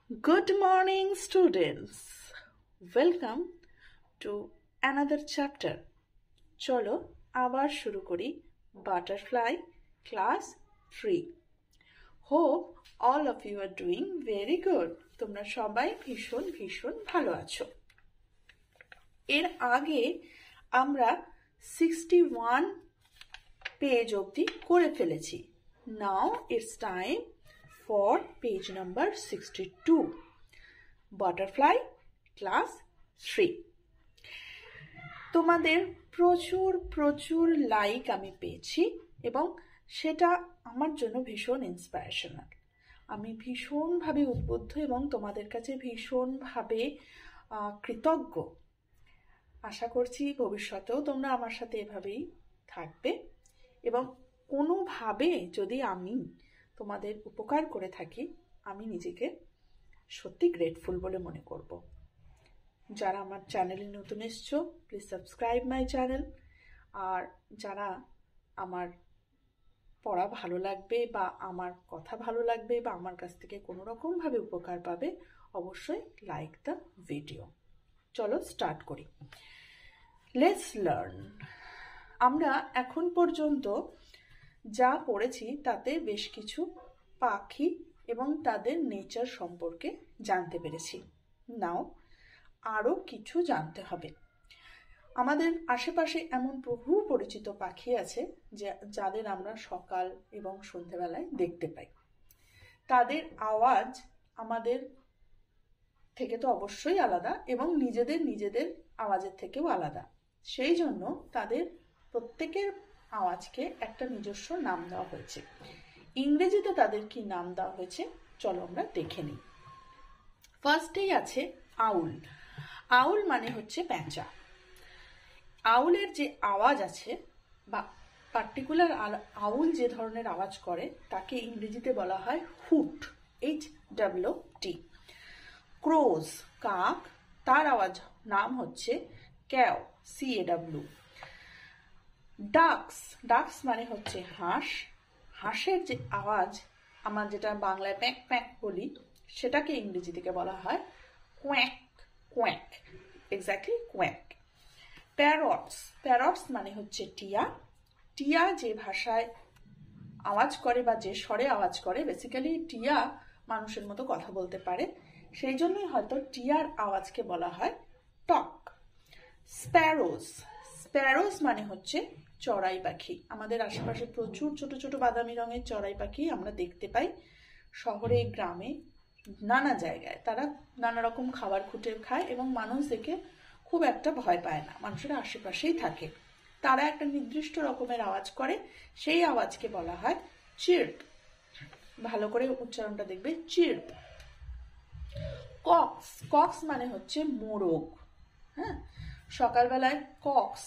Good morning, students. Welcome to another chapter. চলো আবার শুরু করি Butterfly Class 3. Hope all of you are doing very good. তোমরা সবাই ভীষণ ভীষণ ভালো আছো। এর আগে আমরা 61 পেজ অবধি করে ফেলেছি। Now it's time for page number 62. Butterfly Class 3. তোমাদের প্রচুর প্রচুর লাইক আমি পেয়েছি এবং সেটা আমার জন্য ভীষণ ইন্সপিরেশনাল। আমি ভীষণভাবে উদ্বুদ্ধ এবং তোমাদের কাছে ভীষণভাবে কৃতজ্ঞ। আশা করছি ভবিষ্যতেও তোমরা আমার সাথে এভাবেই থাকবে এবং কোনোভাবে যদি আমি তোমাদের উপকার করে থাকি আমি নিজেকে সত্যি গ্রেটফুল বলে মনে করব। যারা আমার চ্যানেলে নতুন এসছো প্লিজ সাবস্ক্রাইব মাই চ্যানেল, আর যারা আমার পড়া ভালো লাগবে বা আমার কথা ভালো লাগবে বা আমার কাছ থেকে কোনো রকমভাবে উপকার পাবে অবশ্যই লাইক দ্য ভিডিও। চলো স্টার্ট করি। Let's learn. আমরা এখন পর্যন্ত যা পড়েছি তাতে বেশ কিছু পাখি এবং তাদের নেচার সম্পর্কে জানতে পেরেছি। নাও আরও কিছু জানতে হবে। আমাদের আশেপাশে এমন বহু পরিচিত পাখি আছে যাদের আমরা সকাল এবং সন্ধ্যেবেলায় দেখতে পাই। তাদের আওয়াজ আমাদের থেকে তো অবশ্যই আলাদা এবং নিজেদের আওয়াজের থেকেও আলাদা। সেই জন্য তাদের প্রত্যেকের আওয়াজকে একটা নিজস্ব নাম দেওয়া হয়েছে। ইংরেজিতে তাদের কি নাম দেওয়া হয়েছে চলো আমরা দেখে নিই। ফার্স্টেই আছে আউল। আউল মানে হচ্ছে পেঁচা। আউলের যে আওয়াজ আছে বা পার্টিকুলার আউল যে ধরনের আওয়াজ করে তাকে ইংরেজিতে বলা হয় হুট, HWT। ক্রোজ কাক, তার আওয়াজ নাম হচ্ছে ক্যাও, CAW। ডাকস মানে হচ্ছে হাঁস। হাঁসের যে আওয়াজ আমরা যেটা বাংলায় প্যাঁক প্যাঁক বলি সেটাকে ইংরেজি থেকে বলা হয় quack, quack, exactly quack. Parrots মানে হচ্ছে টিয়া। টিয়া যে ভাষায় আওয়াজ করে বা যে স্বরে আওয়াজ করে, বেসিক্যালি টিয়া মানুষের মতো কথা বলতে পারে, সেই জন্যই হয়তো টিয়ার আওয়াজকে বলা হয় টক। স্প্যারোজ মানে হচ্ছে চড়াই পাখি। আমাদের আশেপাশে প্রচুর ছোট ছোট বাদামি রঙের চড়াই পাখি আমরা দেখতে পাই। শহরে গ্রামে নানা জায়গায় তারা নানা রকম খাবার খুঁটে খায় এবং মানুষ দেখে খুব একটা ভয় পায় না, মানুষের আশেপাশেই থাকে। তারা একটা নির্দিষ্ট রকমের আওয়াজ করে, সেই আওয়াজকে বলা হয় চির্প। ভালো করে উচ্চারণটা দেখবে, চির্প। কক্স মানে হচ্ছে মোরগ। হ্যাঁ, সকালবেলায় কক্স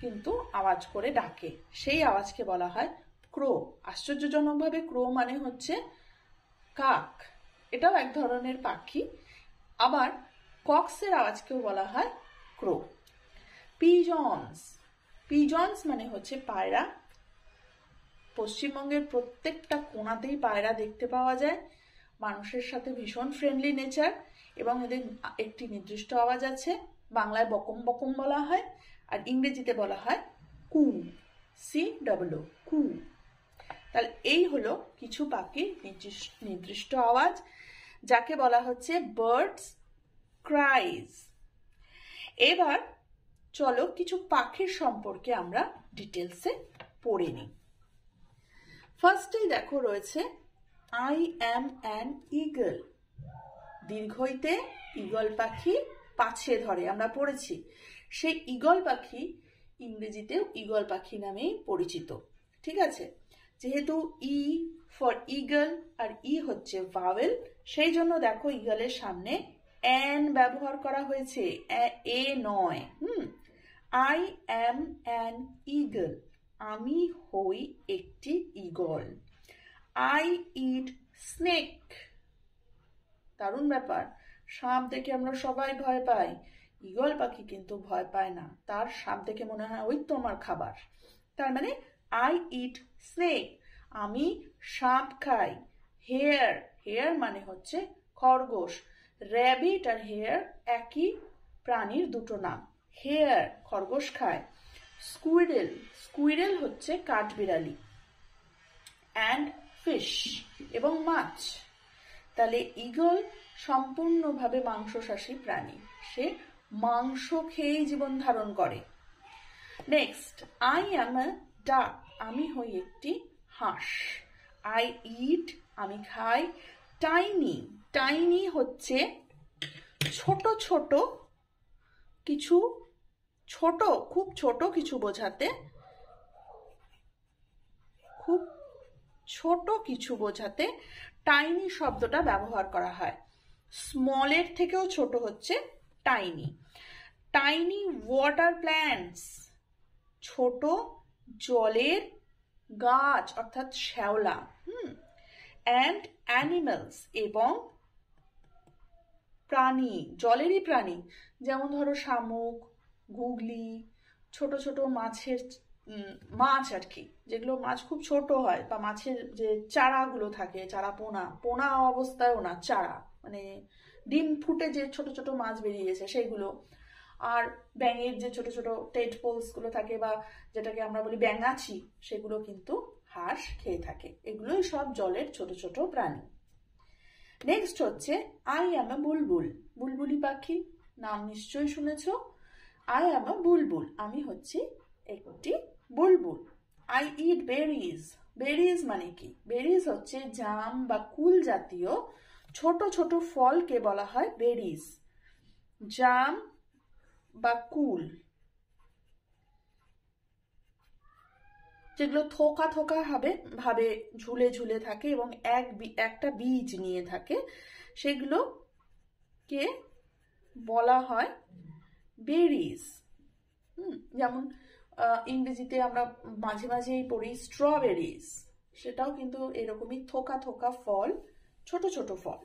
কিন্তু আওয়াজ করে ডাকে, সেই আওয়াজকে বলা হয় ক্রো। আশ্চর্যজনকভাবে ক্রো মানে হচ্ছে কাক, এটাও এক ধরনের পাখি। আবার কক্সের আওয়াজকেও বলা হয় ক্রো। পিজনস মানে হচ্ছে পায়রা। পশ্চিমবঙ্গের প্রত্যেকটা কোণাতেই পায়রা দেখতে পাওয়া যায়। মানুষের সাথে ভীষণ ফ্রেন্ডলি নেচার এবং এদের একটি নির্দিষ্ট আওয়াজ আছে। বাংলায় বকম বকম বলা হয় আর ইংরেজিতে বলা হয় কু, CW, কু। তাহলে এই হলো কিছু পাখির নির্দিষ্ট আওয়াজ যাকে বলা হচ্ছে বার্ডস ক্রাইজ। এবার চলো কিছু পাখির সম্পর্কে আমরা ডিটেলসে পড়ে নিই। ফার্স্টেই দেখো রয়েছে I am an eagle। দীর্ঘইতে ঈগল পাখি পাছে ধরে, আমরা পড়েছি। সেই ঈগল পাখি ইংরেজিতেও ঈগল পাখি নামেই পরিচিত। ঠিক আছে, যেহেতু ই ফর ঈগল আর ই হচ্ছে ভাওয়েল, সেই জন্য দেখো ঈগলের সামনে অ্যান ব্যবহার করা হয়েছে, এ নয়। I am an eagle। আমি হই একটি ঈগল। I eat snake। দারুণ ব্যাপার, সাপ দেখে আমরা সবাই ভয় পাই, ঈগল পাখি কিন্তু ভয় পায় না, তার সাপ দেখে মনে হয় ওই তো আমার খাবার। তার মানে I eat snake, আমি সাপ খাই। হেয়ার মানে হচ্ছে খরগোশ, র্যাবিট আর হেয়ার একই প্রাণীর দুটো নাম। হেয়ার খরগোশ খায়, স্কুইরেল, স্কুইরেল হচ্ছে কাঠবিড়ালি, অ্যান্ড ফিশ এবং মাছ। তাহলে ঈগল সম্পূর্ণভাবে মাংসশাসী প্রাণী, সে মাংস খেয়েই জীবন ধারণ করে। নেক্সট, আই অ্যাম আ ডাক, আমি হই একটি হাঁস। আই ইট, আমি খাই। টাইনি, টাইনি হচ্ছে ছোট ছোট কিছু, ছোট খুব ছোট কিছু বোঝাতে, খুব ছোট কিছু বোঝাতে টাইনি শব্দটা ব্যবহার করা হয়। স্মলের থেকেও ছোট হচ্ছে টাইনি। টাইনি ওয়াটার প্ল্যান্টস, ছোট জলের গাছ অর্থাৎ শ্যাওলা। অ্যান্ড অ্যানিমালস, এবং প্রাণী, জলেরই প্রাণী, যেমন ধরো শামুক, গুগলি, ছোট ছোট মাছের মাছ আর কি, যেগুলো মাছ খুব ছোট হয়, বা মাছের যে চারাগুলো থাকে, চারা পোনা, পোনা অবস্থায়ও না, চারা মানে ডিম ফুটে যে ছোট ছোট মাছ বেরিয়েছে সেগুলো। আর ব্যাঙের যে ছোট ছোট টেডপোলস গুলো থাকে, বা যেটাকে আমরা বলি ব্যাঙাচি, সেগুলো কিন্তু হাঁস খেয়ে থাকে। এগুলোই সব জলের ছোট ছোট প্রাণী। নেক্সট হচ্ছে আই অ্যাম আ বুলবুল, বুলবুলি পাখি, নাম নিশ্চয়ই শুনেছ। আই অ্যাম আ বুলবুল, আমি হচ্ছি একটি বুলবুল। আই ইট বেরিজ, বেরিজ মানে কি? বেরিজ হচ্ছে জাম বা কুল জাতীয় ছোট ছোট ফলকে বলা হয় বেরিজ। জাম বা কুল, যেগুলো থোকা থোকা ভাবে ঝুলে ঝুলে থাকে এবং একটা বীজ নিয়ে থাকে, সেগুলোকে বলা হয় বেরিজ। যেমন ইংরেজিতে আমরা মাঝে মাঝেই পড়ি স্ট্রবেরিজ, সেটাও কিন্তু এরকমই থোকা থোকা ফল, ছোট ছোট ফল।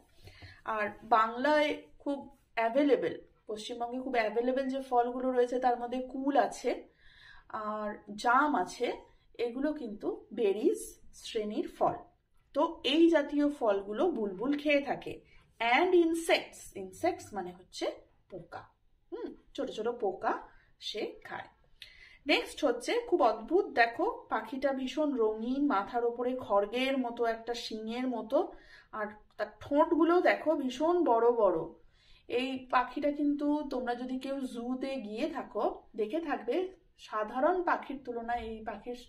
আর বাংলায় খুব অ্যাভেলেবেল, পশ্চিমবঙ্গে খুব অ্যাভেলেবেল যে ফলগুলো রয়েছে তার মধ্যে কুল আছে আর জাম আছে, এগুলো কিন্তু বেরিজ শ্রেণীর ফল। তো এই জাতীয় ফলগুলো বুলবুল খেয়ে থাকে। অ্যান্ড ইনসেক্টস, ইনসেক্টস মানে হচ্ছে পোকা, ছোট ছোট পোকা সে খায়। নেক্সট হচ্ছে খুব অদ্ভুত, দেখো পাখিটা ভীষণ রঙিন, মাথার ওপরে খড়গের মতো একটা শিঙের মতো, আর তার ঠোঁটগুলো দেখো ভীষণ বড় বড়। এই পাখিটা কিন্তু তোমরা যদি কেউ জুতে গিয়ে থাকো দেখে থাকবে, সাধারণ পাখির তুলনায় এই পাখির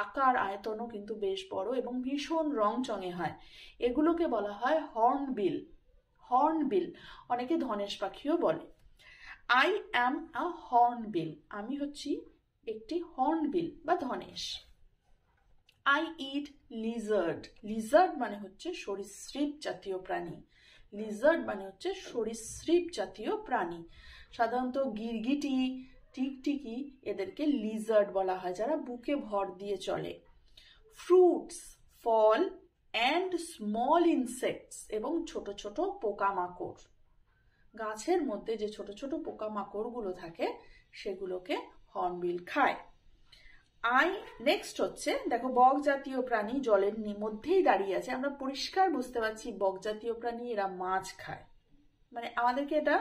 আকার আয়তনও কিন্তু বেশ বড় এবং ভীষণ রংচঙে হয়। এগুলোকে বলা হয় হর্নবিল, হর্নবিল, অনেকে ধনেশ পাখিও বলে। আই অ্যাম আ হর্নবিল, আমি হচ্ছি একটি হর্নবিল বা ধনেশ। আই ইট লিজার্ড, লিজার্ড মানে হচ্ছে সরীসৃপ জাতীয় প্রাণী, লিজার্ড মানে হচ্ছে সরীসৃপ জাতীয় প্রাণী। সাধারণত গিরগিটি, টিকটিকি, এদেরকে লিজার্ড বলা হয়, যারা বুকে ভর দিয়ে চলে। ফ্রুটস ফল, অ্যান্ড স্মল ইনসেক্টস এবং ছোট ছোট পোকামাকড়, গাছের মধ্যে যে ছোট ছোট পোকামাকড়গুলো থাকে সেগুলোকে হর্নবিল খায়। নেক্সট হচ্ছে দেখো বক জাতীয় প্রাণী জলের মধ্যেই দাঁড়িয়ে আছে, আমরা পরিষ্কার বুঝতে পারছি বক জাতীয় প্রাণী এরা মাছ খায়, মানে আমাদেরকে এটা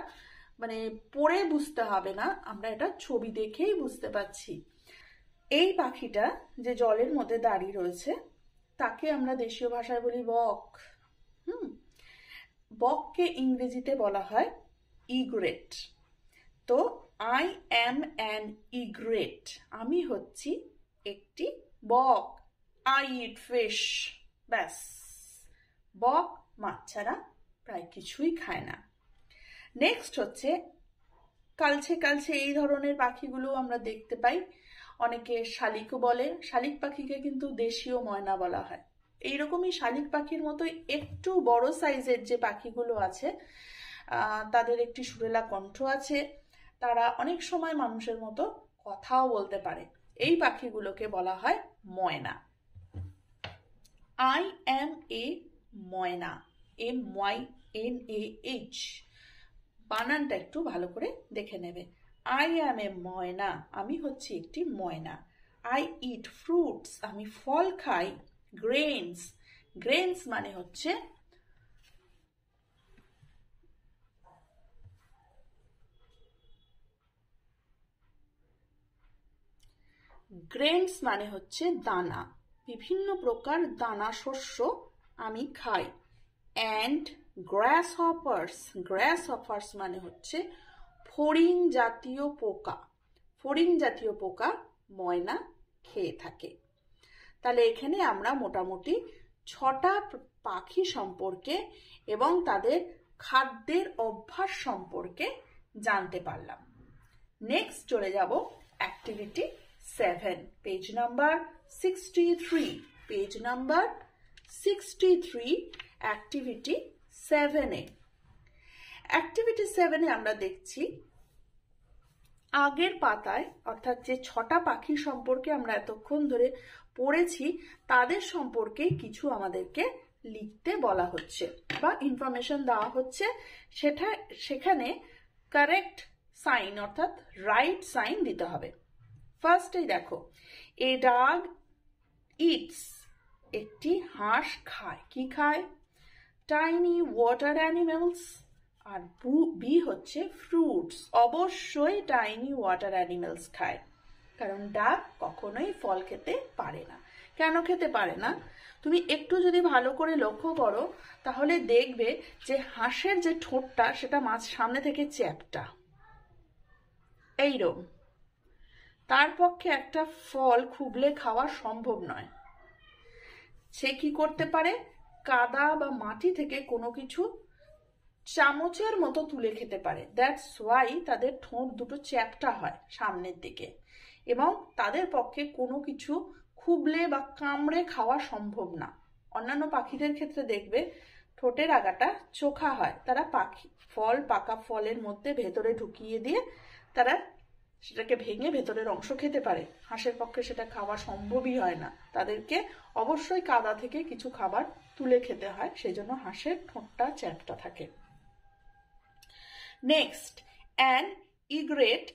মানে পড়ে বুঝতে হবে না, আমরা এটা ছবি দেখেই বুঝতে পারছি। এই পাখিটা যে জলের মধ্যে দাঁড়িয়ে রয়েছে তাকে আমরা দেশীয় ভাষায় বলি বক। বককে ইংরেজিতে বলা হয় ইগ্রেট। তো আই অ্যাম অ্যান ইগ্রেট, আমি হচ্ছি একটি বক। আই ইট ফিশ, ব্যাস, বক মাছ ছাড়া প্রায় কিছুই খায় না। নেক্সট হচ্ছে কালচে কালচে এই ধরনের পাখিগুলো আমরা দেখতে পাই, অনেকে শালিকও বলে, শালিক পাখিকে কিন্তু দেশীয় ময়না বলা হয়। এইরকমই শালিক পাখির মতো একটু বড় সাইজের যে পাখিগুলো আছে তাদের একটি সুরেলা কণ্ঠ আছে, তারা অনেক সময় মানুষের মতো কথাও বলতে পারে, এই পাখিগুলোকে বলা হয় ময়না। I am A Moyna, MYNAH, বানানটা একটু ভালো করে দেখে নেবে। আই অ্যাম এ ময়না, আমি হচ্ছি একটি ময়না। আই ইট ফ্রুটস, আমি ফল খাই। গ্রেনস, গ্রেনস মানে হচ্ছে গ্রেনস মানে হচ্ছে দানা, বিভিন্ন প্রকার দানা শস্য আমি খাই। অ্যান্ড গ্রাসহপার্স মানে হচ্ছে ফড়িং জাতীয় পোকা। ফড়িং জাতীয় পোকা ময়না খেয়ে থাকে। তাহলে এখানে আমরা মোটামুটি 6টা পাখি সম্পর্কে এবং তাদের খাদ্যের অভ্যাস সম্পর্কে জানতে পারলাম। নেক্সট চলে যাব activity 7, page number 63। Page number 63, activity 7-এ। অ্যাক্টিভিটি 7-এ আমরা দেখছি আগের পাতায়, অর্থাৎ যে 6টা পাখি সম্পর্কে আমরা এতক্ষণ ধরে পড়েছি তাদের সম্পর্কে কিছু আমাদেরকে লিখতে বলা হচ্ছে বা ইনফরমেশন দেওয়া হচ্ছে। সেখানে কারেক্ট সাইন অর্থাৎ রাইট সাইন দিতে হবে। ফার্স্টেই দেখো, এ ডগ ইটস, একটি হাঁস খায়। কি খায়? Tiny water animals. আর বি হচ্ছে ফ্রুটস। অবশ্যই টাইনি ওয়াটার অ্যানিমেলস খায়, কারণ ডাক কখনোই ফল খেতে পারে না। কেন খেতে পারে না? তুমি একটু যদি ভালো করে লক্ষ্য করো তাহলে দেখবে যে হাঁসের যে ঠোঁটটা সেটা সামনে থেকে চ্যাপ্টা, এইরকম। তার পক্ষে একটা ফল খুবলে খাওয়া সম্ভব নয়। সে কি করতে পারে? কাদা বা মাটি থেকে কোনো কিছু চামচের মতো তুলে খেতে পারে। দ্যাটস ওয়াই তাদের ঠোঁট দুটো চ্যাপ্টা হয় সামনের দিকে, এবং তাদের পক্ষে কোনো কিছু খুবলে বা কামড়ে খাওয়া সম্ভব না। অন্যান্য পাখিদের ক্ষেত্রে দেখবে ঠোঁটের আগাটা চোখা হয়, তারা পাকা ফলের মধ্যে ভেতরে ঢুকিয়ে দিয়ে তারা সেটাকে ভেঙে ভেতরের অংশ খেতে পারে। হাঁসের পক্ষে সেটা খাওয়া সম্ভবই হয় না, তাদেরকে অবশ্যই কাদা থেকে কিছু খাবার তুলে খেতে হয়, সেই জন্য হাঁসের ঠোঁটটা চ্যাপ্টা থাকে। Next, an egret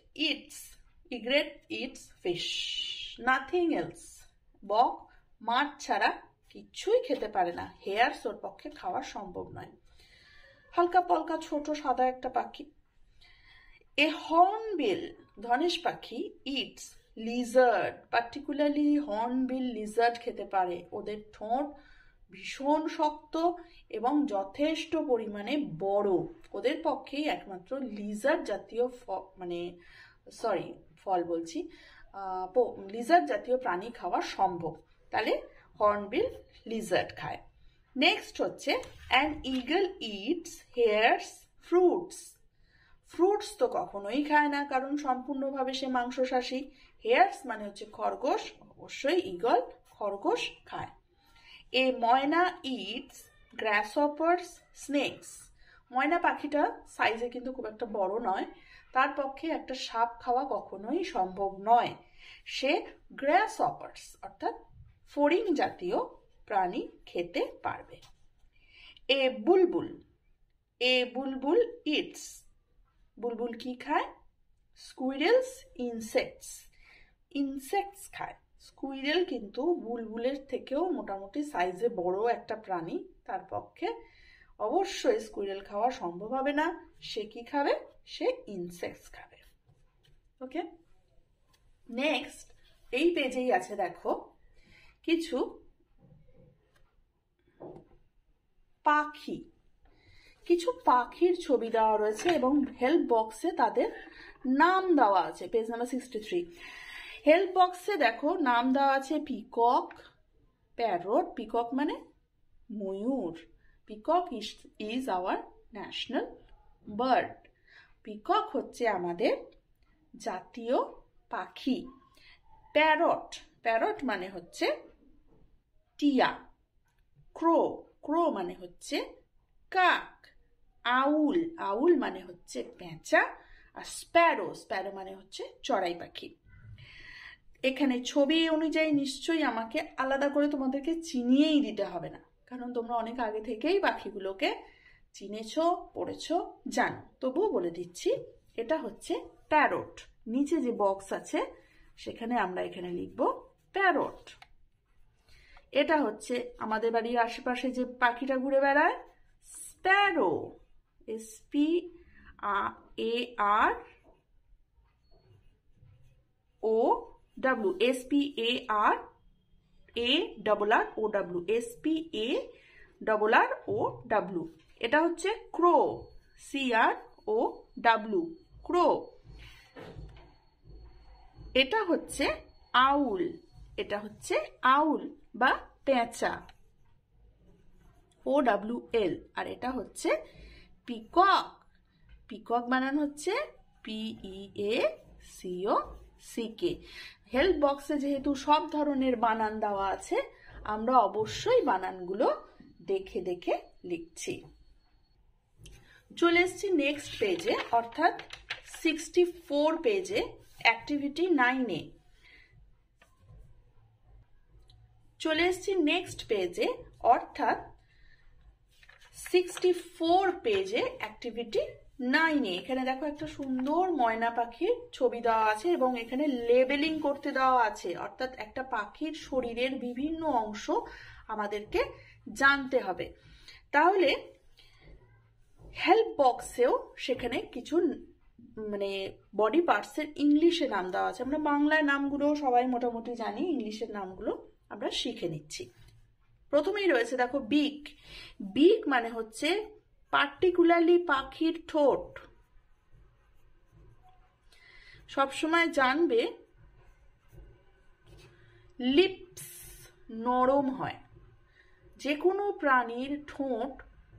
eats fish, nothing else. বক মাছ ছাড়া কিচ্ছুই খেতে পারে না। হেয়ার্স ওর পক্ষে খাওয়া সম্ভব নয়। হালকা পলকা ছোট সাদা একটা পাখি। এ হর্নবিল, ধনেশ পাখি, it's Lizaad, particularly hornbill Lizaad খেতে পারে। ওদের ঠোঁট ভীষণ শক্ত এবং যথেষ্ট পরিমাণে বড়। ওদের পক্ষেই একমাত্র লিজার্ড জাতীয় লিজার্ড জাতীয় প্রাণী খাওয়া সম্ভব। তাহলে হর্নবিল লিজার্ড খায়। নেক্সট হচ্ছে an eagle it's here's fruits. Fruits তো কখনোই খায় না, কারণ সম্পূর্ণভাবে সে মাংসাশী। হেয়ার্স মানে হচ্ছে খরগোশ, অবশ্যই ঈগল খরগোশ খায়। এ ময়না ইটস গ্রাসহপার্স স্নেকস। ময়না পাখিটা সাইজে কিন্তু খুব একটা বড় নয়, তার পক্ষে একটা সাপ খাওয়া কখনোই সম্ভব নয়। সে গ্রাসহপার্স অর্থাৎ ফড়িং জাতীয় প্রাণী খেতে পারবে। এ বুলবুল ইটস, বুলবুল কি খায়? স্কুইরেলস ইনসেক্টস খায়। স্কুইরেল কিন্তু বুলবুলের থেকেও মোটামুটি সাইজে বড় একটা প্রাণী, তার পক্ষে অবশ্যই স্কুইরেল খাওয়া সম্ভব হবে না। সে কি খাবে? সে ইনসেক্টস খাবে। ওকে, নেক্সট এই পেজেই আছে দেখো কিছু পাখির ছবি দেওয়া রয়েছে এবং হেল্প বক্সে তাদের নাম দেওয়া আছে। Page number 63। হেল্প বক্সে দেখো নাম দেওয়া আছে পিকক, প্যারট। পিকক মানে ময়ূর। Peacock is our national bird. Peacock হচ্ছে আমাদের জাতীয় পাখি। প্যারট মানে হচ্ছে টিয়া। ক্রো মানে হচ্ছে কাক। আউল মানে হচ্ছে পেঁচা। আর স্প্যারো মানে হচ্ছে চড়াই পাখি। এখানে ছবি অনুযায়ী নিশ্চয়ই আমাকে আলাদা করে তোমাদেরকে চিনিয়েই দিতে হবে না, কারণ তোমরা অনেক আগে থেকেই পাখিগুলোকে চিনেছ, পড়েছ, জানো। তবুও বলে দিচ্ছি, এটা হচ্ছে প্যারট। নিচে যে বক্স আছে সেখানে আমরা এখানে লিখব প্যারট। এটা হচ্ছে আমাদের বাড়ির আশেপাশে যে পাখিটা ঘুরে বেড়ায়, Sparrow. SPARO W, SPARARROW, SPARROW। এটা হচ্ছে ক্রো, CROW, ক্রো। এটা হচ্ছে আউল, এটা হচ্ছে আউল বা পেঁচা, OWL। আর এটা হচ্ছে পিকক, পিকক বানান হচ্ছে PEACOCK। হেল্প বক্সে যেহেতু সব ধরনের বানান দেওয়া আছে, আমরা অবশ্যই বানানগুলো দেখে দেখে লিখছি। চলে এসছি নেক্সট পেজে, অর্থাৎ 64 পেজে, অ্যাক্টিভিটি 9-এ। চলে এসছি নেক্সট পেজে, অর্থাৎ 64 পেজে, অ্যাক্টিভিটি 9-এ। এখানে দেখো একটা সুন্দর ময়না পাখির ছবি দেওয়া আছে এবং এখানে লেবেলিং করতে দেওয়া আছে, অর্থাৎ একটা পাখির শরীরের বিভিন্ন অংশ আমাদেরকে জানতে হবে। তাহলে হেল্প বক্সেও সেখানে কিছু মানে বডি পার্টসের ইংলিশে নাম দেওয়া আছে। আমরা বাংলায় নামগুলো সবাই মোটামুটি জানি, ইংলিশের নামগুলো আমরা শিখে নিচ্ছি। প্রথমেই রয়েছে দেখো বিক। বিক মানে হচ্ছে পার্টিকুলারলি পাখির ঠোঁট। সবসময় জানবে লিপস নরম হয়। যে কোনো প্রাণীর ঠোঁট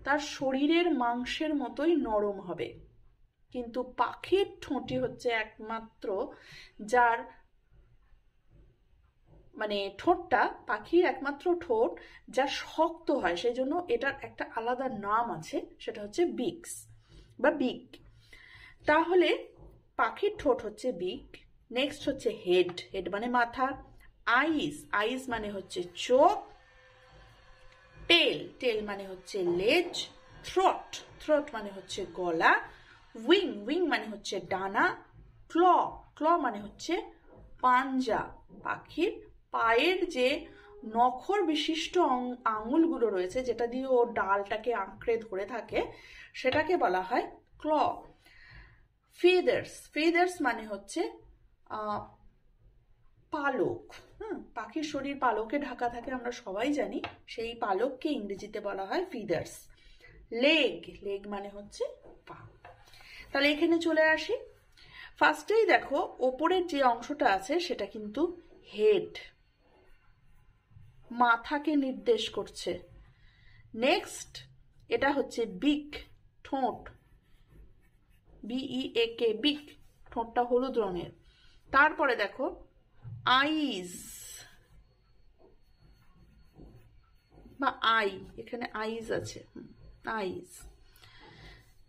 তার শরীরের মাংসের মতোই নরম হবে, কিন্তু পাখির ঠোঁটই হচ্ছে একমাত্র যার মানে ঠোঁটটা, পাখির একমাত্র ঠোঁট যা শক্ত হয়, সেই জন্য এটার একটা আলাদা নাম আছে, সেটা হচ্ছে বিক্স বা বিক। তাহলে পাখির ঠোঁট হচ্ছে বিক। নেক্সট হচ্ছে হেড, হেড মানে মাথা। আইস, আইস মানে হচ্ছে চোখ। টেল, টেল মানে হচ্ছে লেজ। থ্রোট, থ্রোট মানে হচ্ছে গলা। উইং, উইং মানে হচ্ছে ডানা। ক্ল, ক্ল মানে হচ্ছে পাঞ্জা। পাখির পায়ের যে নখর বিশিষ্ট আঙুলগুলো রয়েছে, যেটা দিয়ে ও ডালটাকে আঁকড়ে ধরে থাকে, সেটাকে বলা হয় ক্ল। ফেদার্স, ফেদার্স মানে হচ্ছে পালক। পাখির শরীর পালকে ঢাকা থাকে, আমরা সবাই জানি, সেই পালককে ইংরেজিতে বলা হয় ফিদার্স। লেগ, লেগ মানে হচ্ছে পা। তাহলে এখানে চলে আসি। ফার্স্টেই দেখো ওপরের যে অংশটা আছে সেটা কিন্তু হেড, মাথাকে নির্দেশ করছে। নেক্সট এটা হচ্ছে বিক, ঠোঁট, BEAK, বিক, ঠোঁটটা হলুদ রঙের। তারপরে দেখো আইজ বা আই, এখানে আইজ আছে, আইজ।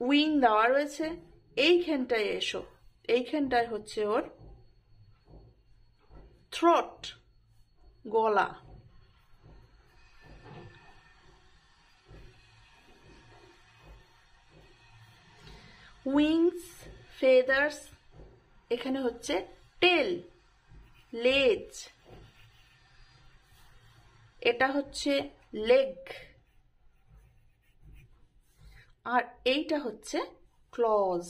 উইং দেওয়া রয়েছে। এইখানটায় এসো, এইখানটায় হচ্ছে ওর থ্রোট, গলা। উইংস, ফেদার্স, এখানে হচ্ছে টেল, লেজ। এটা হচ্ছে লেগ, আর এইটা হচ্ছে ক্লজ।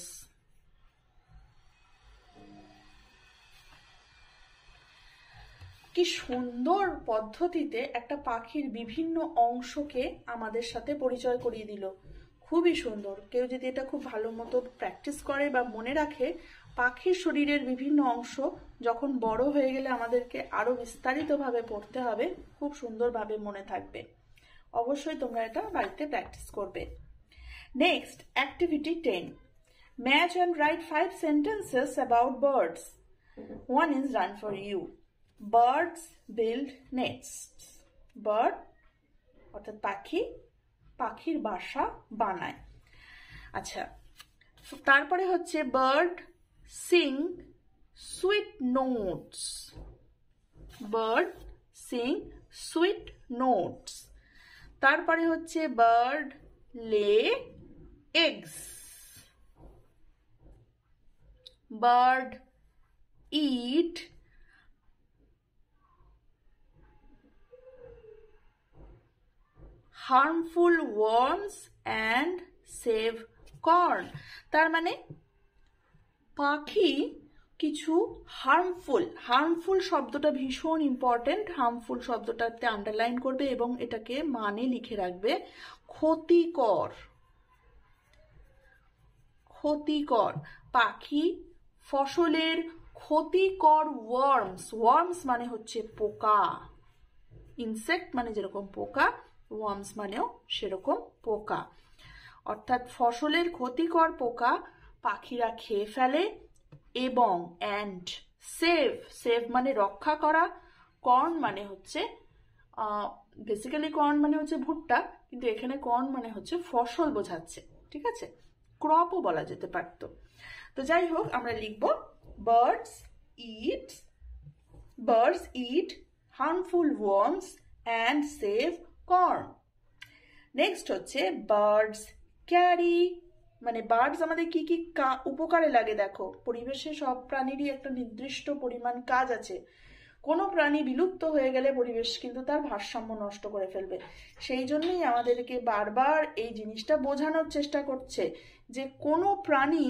কি সুন্দর পদ্ধতিতে একটা পাখির বিভিন্ন অংশকে আমাদের সাথে পরিচয় করিয়ে দিল, খুবই সুন্দর। কেউ যদি এটা খুব ভালো মতো প্র্যাকটিস করে বা মনে রাখে, পাখির শরীরের বিভিন্ন অংশ যখন বড় হয়ে গেলে আমাদেরকে আরো বিস্তারিতভাবে পড়তে হবে, খুব সুন্দরভাবে মনে থাকবে। অবশ্যই তোমরা এটা বাড়িতে প্র্যাকটিস করবে। Next, activity 10. Match and write 5 sentences about birds. One is done for you. Birds build nests. Bird অর্থাৎ পাখি, পাখির বাসা বানায়। আচ্ছা, তারপরে হচ্ছে bird Singh sweet notes. Bird Singh sweet notes. তারপরে হচ্ছে বার্ড লে eggs. Bird it harmful worms and save corn. তার মানে পাখি কিছু হার্মফুল শব্দটা ভীষণ ইম্পর্টেন্ট। হার্মফুল শব্দটাতে আন্ডারলাইন করবে এবং এটাকে মানে লিখে রাখবে। ক্ষতিকর, ক্ষতিকর পাখি ফসলের ক্ষতিকর ওয়ার্মস মানে হচ্ছে পোকা, ইনসেক্ট মানে যেরকম পোকা, ওয়ার্মস মানেও সেরকম পোকা। অর্থাৎ ফসলের ক্ষতিকর পোকা পাখিরা খেয়ে ফেলে। এবং অ্যান্ড সেভ মানে রক্ষা করা, কর্ন মানে হচ্ছে বেসিক্যালি কর্ন মানে হচ্ছে ভুট্টা, কিন্তু এখানে কর্ন মানে হচ্ছে ফসল বোঝাচ্ছে, ঠিক আছে, ক্রপও বলা যেতে পারত। তো যাই হোক, আমরা লিখব birds it harmful worms and save corn. Next হচ্ছে বার্ডস ক্যারি, মানে বার্ডস আমাদের কি কি উপকারে লাগে দেখো। পরিবেশে সব প্রাণীরই একটা নির্দিষ্ট পরিমাণ কাজ আছে। কোনো প্রাণী বিলুপ্ত হয়ে গেলে পরিবেশ কিন্তু তার ভারসাম্য নষ্ট করে ফেলবে। সেই জন্যই আমাদেরকে বারবার এই জিনিসটা বোঝানোর চেষ্টা করছে যে কোনো প্রাণী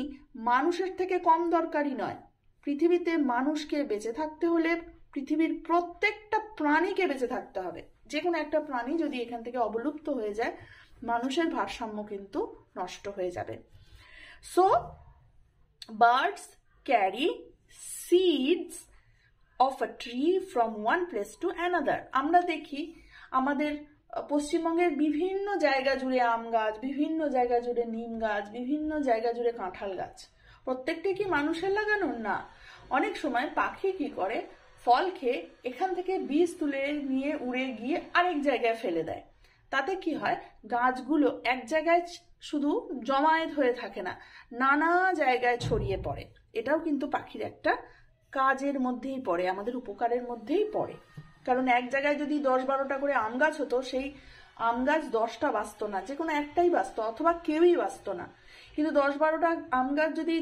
মানুষের থেকে কম দরকারি নয়। পৃথিবীতে মানুষকে বেঁচে থাকতে হলে পৃথিবীর প্রত্যেকটা প্রাণীকে বেঁচে থাকতে হবে। যে কোনো একটা প্রাণী যদি এখান থেকে অবলুপ্ত হয়ে যায়, মানুষের ভারসাম্য কিন্তু নষ্ট হয়ে যাবে। So birds carry seeds of a tree from one place to another. আমরা দেখি আমাদের পশ্চিমবঙ্গের বিভিন্ন জায়গা জুড়ে আম গাছ, বিভিন্ন জায়গা জুড়ে নিম গাছ, বিভিন্ন জায়গা জুড়ে কাঁঠাল গাছ। প্রত্যেকটা কি মানুষের লাগানো? না। অনেক সময় পাখি কি করে, ফল খেয়ে এখান থেকে বীজ তুলে নিয়ে উড়ে গিয়ে আরেক জায়গায় ফেলে দেয়। তাতে কি হয়, গাছগুলো এক জায়গায় শুধু জমায়েত হয়ে থাকে না, নানা জায়গায় ছড়িয়ে পড়ে। এটাও কিন্তু পাখির একটা কাজের মধ্যেই পড়ে, আমাদের উপকারের মধ্যেই পড়ে। কারণ এক জায়গায় যদি 10-12টা করে আম গাছ হতো, সেই আম গাছ 10টা বাঁচত না, যে কোনো একটাই বাঁচত, অথবা কেউই বাঁচত না। কিন্তু 10-12টা আম গাছ যদি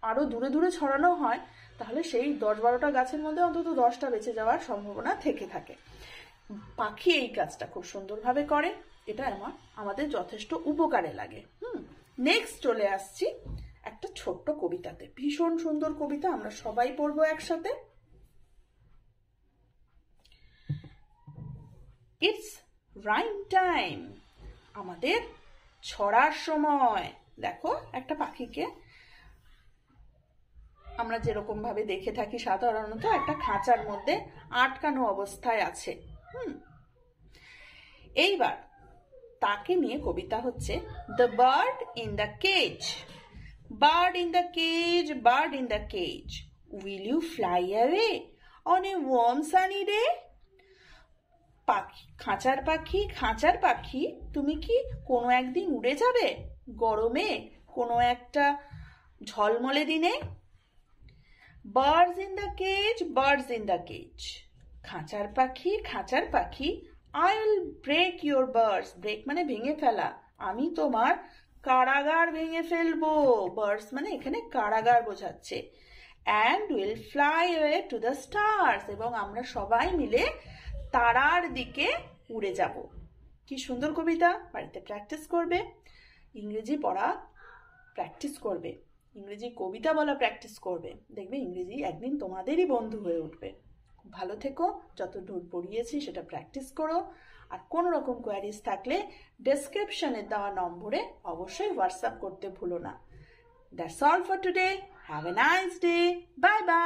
আরো দূরে দূরে ছড়ানো হয়, তাহলে সেই 10-12টা গাছের মধ্যে অন্তত 10টা বেঁচে যাওয়ার সম্ভাবনা থেকে থাকে। পাখি এই কাজটা খুব সুন্দরভাবে করে, এটা আমাদের যথেষ্ট উপকারে লাগে। নেক্সট চলে আসছি একটা ছোট্ট কবিতাতে, ভীষণ সুন্দর কবিতা, আমরা সবাই পড়বো একসাথে। ইটস রাইম টাইম, আমাদের ছড়ার সময়। দেখো একটা পাখিকে আমরা যেরকম ভাবে দেখে থাকি সাধারণত একটা খাঁচার মধ্যে আটকানো অবস্থায় আছে। এইবার তাকে নিয়ে কবিতা হচ্ছে the bird in the cage. Bird in the cage, bird in the cage, will you fly away on a warm sunny day? পাখি, খাঁচার পাখি, তুমি কি কোনো একদিন উড়ে যাবে গরমে কোনো একটা ঝলমলে দিনে? Birds in the cage, birds in the cage, খাঁচার পাখি, I'll break your bars. break মানে ভেঙে ফেলা, আমি তোমার কারাগার ভেঙে ফেলবো। বার্ডস মানে এখানে কারাগার বোঝাচ্ছে। and will fly away to the stars, এবং আমরা সবাই মিলে তারার দিকে উড়ে যাব। কি সুন্দর কবিতা, বাড়িতে প্র্যাকটিস করবে, ইংরেজি পড়া প্র্যাকটিস করবে, ইংরেজি কবিতা বলা প্র্যাকটিস করবে, দেখবে ইংরেজি একদিন তোমাদেরই বন্ধু হয়ে উঠবে। ভালো থেকো, যত দূর পড়িয়েছি সেটা প্র্যাকটিস করো। আর কোন রকম কোয়ারিজ থাকলে ডেসক্রিপশনে দেওয়া নম্বরে অবশ্যই হোয়াটসঅ্যাপ করতে ভুলো না। That's all for today. Have a nice day. Bye bye.